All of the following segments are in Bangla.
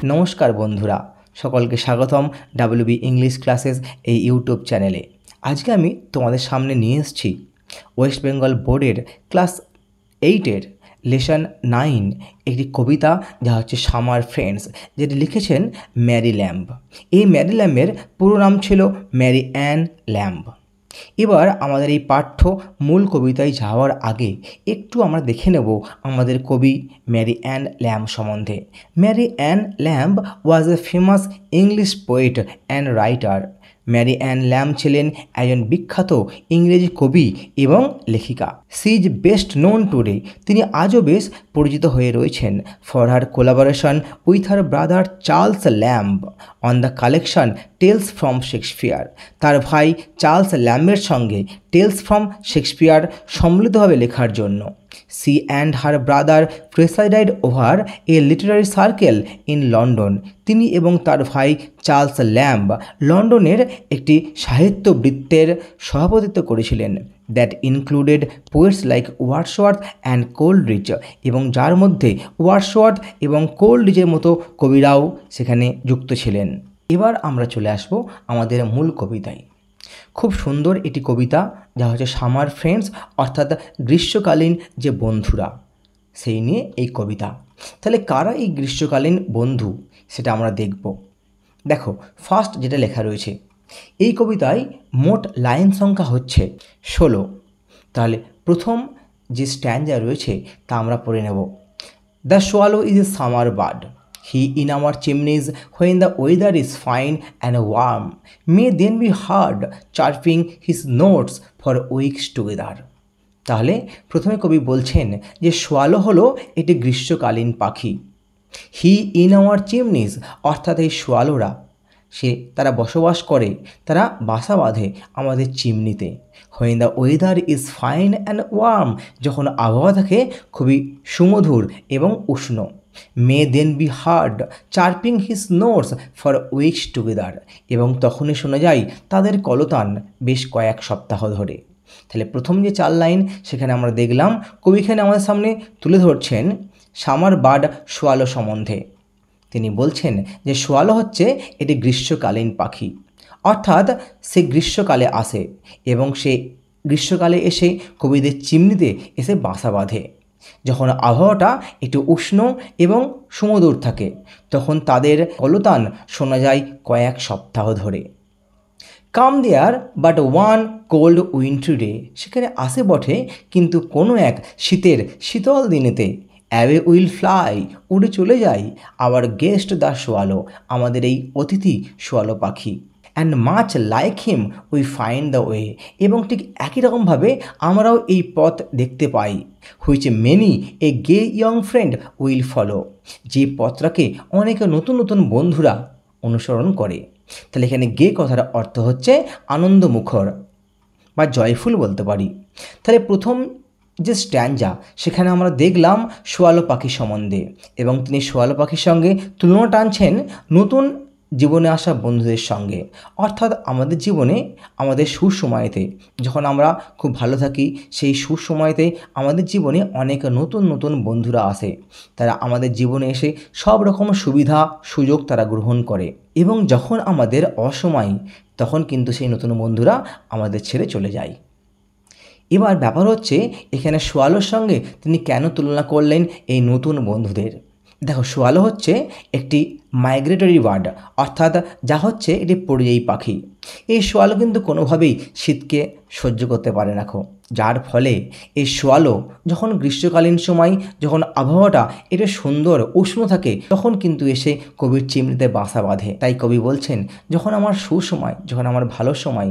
নমস্কার বন্ধুরা, সকলকে স্বাগতম ডাব্লিউবি ইংলিশ ক্লাসেস এই ইউটিউব চ্যানেলে। আজকে আমি তোমাদের সামনে নিয়ে এসেছি ওয়েস্ট বেঙ্গল বোর্ডের ক্লাস 8-এর লেসন 9 একটি কবিতা, যা হচ্ছে সামার ফ্রেন্ডস, যেটি লিখেছেন ম্যারি ল্যাম্ব। এই ম্যারি ল্যাম্বের পুরো নাম ছিল ম্যারি অ্যান ল্যাম্ব। এবার আমাদের এই পাঠ্য মূল কবিতায় যাওয়ার আগে একটু আমরা দেখে নেব আমাদের কবি ম্যারি অ্যান ল্যাম্ব সম্বন্ধে। Mary Ann Lamb was a famous English poet and writer. Mary Ann Lamb ছিলেন একজন বিখ্যাত ইংরেজি কবি এবং লেখিকা। She is best known today, তিনি আজও বেশ পরিচিত হয়ে রয়েছেন for her collaboration with her brother Charles Lamb on the collection Tales from Shakespeare. তার ভাই চার্লস ল্যাম্বের সঙ্গে টেলস ফ্রম শেক্সপিয়ার সম্মিলিতভাবে লেখার জন্য। She and her brother presided over a literary circle in London. তিনি এবং তার ভাই চার্লস ল্যাম্ব লন্ডনের একটি সাহিত্যবৃত্তের সভাপতিত্ব করেছিলেন, that included poets like Wordsworth and Coleridge, এবং যার মধ্যে ওয়ার্ডসওয়ার্থ এবং কোলরিজের মতো কবিরাও সেখানে যুক্ত ছিলেন। এবার আমরা চলে আসব আমাদের মূল কবিতায়। খুব সুন্দর এটি কবিতা, যা হচ্ছে সামার ফ্রেন্ডস, অর্থাৎ গ্রীষ্মকালীন যে বন্ধুরা, সেই নিয়ে এই কবিতা। তাহলে কারা এই গ্রীষ্মকালীন বন্ধু সেটা আমরা দেখব। দেখো, ফার্স্ট যেটা লেখা রয়েছে, এই কবিতায় মোট লাইন সংখ্যা হচ্ছে 16। তাহলে প্রথম যে স্ট্যান্ডা রয়েছে তা আমরা পড়ে নেব। The swallow is a summer bird, he in our chimneys when the weather is fine and warm may then be heard chirping his notes for weeks together। তাহলে প্রথমে কবি বলছেন যে সোয়ালো হলো এটি গ্রীষ্মকালীন পাখি। হি ইন আওয়ার চিমনিজ, অর্থাৎ এই সোয়ালোরা তারা বসবাস করে, তারা বাসা বাঁধে আমাদের চিমনিতে। When the weather is fine and warm, যখন আবহাওয়া থাকে খুবই সুমধুর এবং উষ্ণ। May then be heard chirping his notes for weeks together, এবং তখনই শোনা যায় তাদের কলতান বেশ কয়েক সপ্তাহ ধরে। তাহলে প্রথম যে 4 লাইন সেখানে আমরা দেখলাম কবিখানে আমাদের সামনে তুলে ধরছেন সামার বার্ড সোয়ালো সম্বন্ধে। তিনি বলছেন যে সোয়ালো হচ্ছে এটি গ্রীষ্মকালীন পাখি, অর্থাৎ সে গ্রীষ্মকালে আসে এবং সে গ্রীষ্মকালে এসে কবিদের চিমনিতে এসে বাসা বাঁধে। যখন আবহাওয়াটা একটু উষ্ণ এবং সুমধুর থাকে তখন তাদের কলতান শোনা যায় কয়েক সপ্তাহ ধরে। Come there but one cold winter day, সেখানে আসে বটে কিন্তু কোনো এক শীতের শীতল দিনেতে। অ্যাওয়ে উইল ফ্লাই, উড়ে চলে যায় আওয়ার গেস্ট দ্য সোয়ালো, আমাদের এই অতিথি সোয়ালো পাখি। And much like him we find the way, এবং ঠিক একই রকমভাবে আমরাও এই পথ দেখতে পাই। Which many a gay young friend will follow, যে পথটাকে অনেক নতুন নতুন বন্ধুরা অনুসরণ করে। তাহলে এখানে গে কথার অর্থ হচ্ছে আনন্দমুখর বা জয়ফুল বলতে পারি। তাহলে প্রথম যে স্ট্যান্ডা সেখানে আমরা দেখলাম সোয়ালো পাখি সম্বন্ধে, এবং তিনি সোয়ালো পাখির সঙ্গে তুলনা টানছেন নতুন জীবনে আসা বন্ধুদের সঙ্গে। অর্থাৎ আমাদের জীবনে আমাদের সুসময়েতে যখন আমরা খুব ভালো থাকি, সেই সুসময়েতে আমাদের জীবনে অনেক নতুন নতুন বন্ধুরা আসে। তারা আমাদের জীবনে এসে সব রকম সুবিধা সুযোগ তারা গ্রহণ করে, এবং যখন আমাদের অসময় তখন কিন্তু সেই নতুন বন্ধুরা আমাদের ছেড়ে চলে যায়। এবার ব্যাপার হচ্ছে এখানে সোয়ালোর সঙ্গে তিনি কেন তুলনা করলেন এই নতুন বন্ধুদের। দেখো, সোয়ালো হচ্ছে একটি মাইগ্রেটরি বার্ড, অর্থাৎ যা হচ্ছে এটি পরিযায়ী পাখি। এই সোয়ালো কিন্তু কোনোভাবেই শীতকে সহ্য করতে পারে না, যার ফলে এই সোয়ালো যখন গ্রীষ্মকালীন সময় যখন আবহাওয়াটা এটা সুন্দর উষ্ণ থাকে তখন কিন্তু এসে কবির চিমনিতে বাসা বাঁধে। তাই কবি বলছেন যখন আমার সুসময়, যখন আমার ভালো সময়,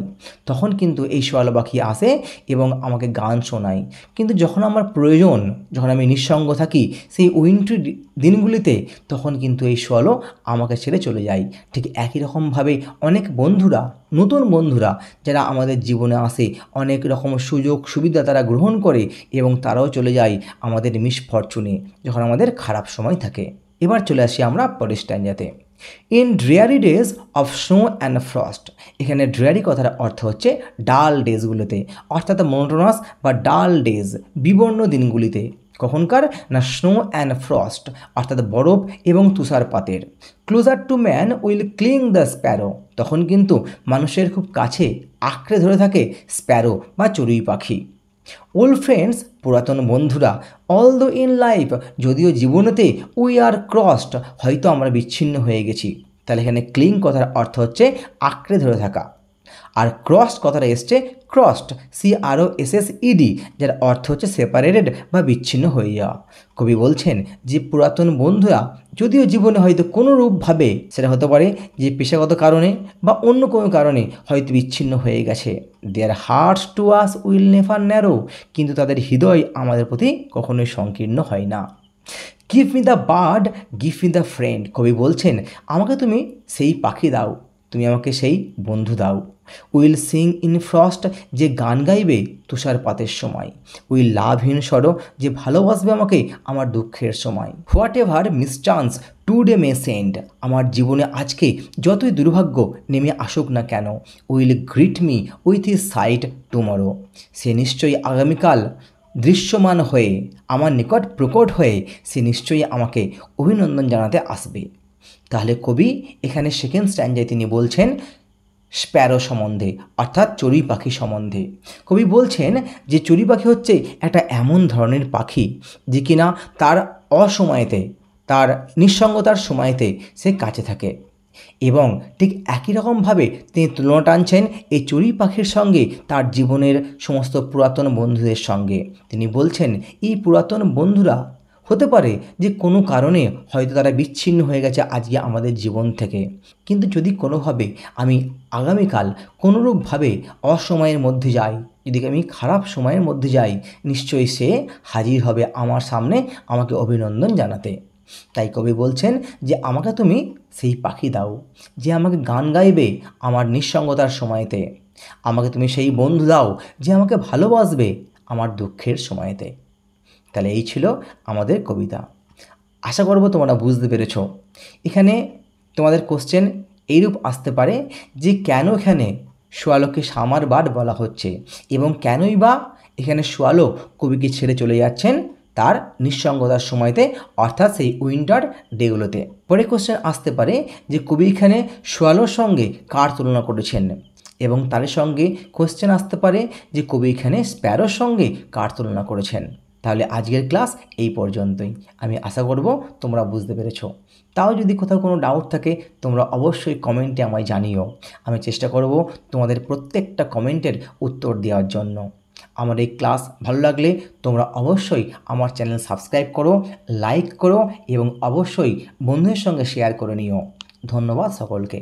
তখন কিন্তু এই সোয়ালো পাখি আসে এবং আমাকে গান শোনায়। কিন্তু যখন আমার প্রয়োজন, যখন আমি নিঃসঙ্গ থাকি সেই উইন্টার দিনগুলিতে, তখন কিন্তু এই সোয়ালো আমাকে ছেড়ে চলে যায়। ঠিক একই রকমভাবে অনেক বন্ধুরা, নতুন বন্ধুরা যারা আমাদের জীবনে আসে, অনেক রকম সুযোগ সুবিধা তারা গ্রহণ করে এবং তারাও চলে যায় আমাদের মিসফরচুনে, যখন আমাদের খারাপ সময় থাকে। এবার চলে আসি আমরা পরের স্ট্যান্ডাতে। In dreary days of snow and frost, এখানে ড্রেয়ারি কথার অর্থ হচ্ছে ডাল ডেজগুলোতে, অর্থাৎ মনোটোনাস বা ডাল ডেজ, বিবর্ণ দিনগুলিতে। কখনকার না স্নো অ্যান্ড ফ্রস্ট অর্থাৎ বরফ এবং তুষারপাতের। Closer to man will cling the sparrow, তখন কিন্তু মানুষের খুব কাছে আঁকড়ে ধরে থাকে স্প্যারো বা চড়ুই পাখি। ওল্ড ফ্রেন্ডস, পুরাতন বন্ধুরা, অল দো ইন লাইফ, যদিও জীবনেতে উই আর ক্রসড, হয়তো আমরা বিচ্ছিন্ন হয়ে গেছি। তাহলে এখানে ক্লিং কথার অর্থ হচ্ছে আঁকড়ে ধরে থাকা, আর ক্রসড কথাটা এসছে ক্রসড, CROSSED, যার অর্থ হচ্ছে সেপারেটেড বা বিচ্ছিন্ন হয়ে যাওয়া। কবি বলছেন যে পুরাতন বন্ধুরা যদিও জীবনে হয়তো কোনো রূপভাবে, সেটা হতে পারে যে পেশাগত কারণে বা অন্য কোনো কারণে হয়তো বিচ্ছিন্ন হয়ে গেছে, their hearts to us will never narrow, কিন্তু তাদের হৃদয় আমাদের প্রতি কখনোই সংকীর্ণ হয় না। Give me the bird, give me the friend, কবি বলছেন আমাকে তুমি সেই পাখি দাও, তুমি আমাকে সেই বন্ধু দাও। উইল সিং ইন ফ্রস্ট, যে গান গাইবে তুষারপাতের সময়। উইল লাভ ইন সরো, যে ভালোবাসবে আমাকে আমার দুঃখের সময়। Whatever mischance today may send, আমার জীবনে আজকে যতই দুর্ভাগ্য নেমে আসুক না কেন। Will greet me with his sight tomorrow, সে নিশ্চয়ই আগামীকাল দৃশ্যমান হয়ে আমার নিকট প্রকট হয়ে সে নিশ্চয়ই আমাকে অভিনন্দন জানাতে আসবে। তাহলে কবি এখানে সেকেন্ড স্ট্যান্ডায় তিনি বলছেন স্প্যারো সম্বন্ধে, অর্থাৎ চড়ুই পাখি সম্বন্ধে। কবি বলছেন যে চড়ুই পাখি হচ্ছে একটা এমন ধরনের পাখি যে কিনা তার অসময়েতে, তার নিঃসঙ্গতার সময়তে সে কাছে থাকে, এবং ঠিক একই রকমভাবে তিনি তুলনা টানছেন এই চড়ুই পাখির সঙ্গে তার জীবনের সমস্ত পুরাতন বন্ধুদের সঙ্গে। তিনি বলছেন এই পুরাতন বন্ধুরা হতে পারে যে কোনো কারণে হয়তো তারা বিচ্ছিন্ন হয়ে গেছে আজকে আমাদের জীবন থেকে, কিন্তু যদি কোনোভাবে আমি আগামীকাল কোনোরূপভাবে অসময়ের মধ্যে যাই, যদি আমি খারাপ সময়ের মধ্যে যাই, নিশ্চয়ই সে হাজির হবে আমার সামনে আমাকে অভিনন্দন জানাতে। তাই কবি বলছেন যে আমাকে তুমি সেই পাখি দাও যে আমাকে গান গাইবে আমার নিঃসঙ্গতার সময়তে, আমাকে তুমি সেই বন্ধু দাও যে আমাকে ভালোবাসবে আমার দুঃখের সময়তে। তাহলে এই ছিল আমাদের কবিতা। আশা করব তোমরা বুঝতে পেরেছ। এখানে তোমাদের কোশ্চেন এইরূপ আসতে পারে যে কেন এখানে শোয়ালোকে সামার বার্ড বলা হচ্ছে, এবং কেনই বা এখানে শোয়ালো কবিকে ছেড়ে চলে যাচ্ছেন তার নিঃসঙ্গতার সময়তে, অর্থাৎ সেই উইন্টার ডেগুলোতে। পরে কোশ্চেন আসতে পারে যে কবি এখানে শোয়ালোর সঙ্গে কার তুলনা করেছেন, এবং তার সঙ্গে কোশ্চেন আসতে পারে যে কবি এখানে স্প্যারোর সঙ্গে কার তুলনা করেছেন। তাহলে আজকের ক্লাস এই পর্যন্তই। আমি আশা করব তোমরা বুঝতে পেরেছ। তাও যদি কোথাও কোনো ডাউট থাকে তোমরা অবশ্যই কমেন্টে আমায় জানিও। আমি চেষ্টা করব তোমাদের প্রত্যেকটা কমেন্টের উত্তর দেওয়ার জন্য। আমার এই ক্লাস ভালো লাগলে তোমরা অবশ্যই আমার চ্যানেল সাবস্ক্রাইব করো, লাইক করো এবং অবশ্যই বন্ধুদের সঙ্গে শেয়ার করে নিও। ধন্যবাদ সকলকে।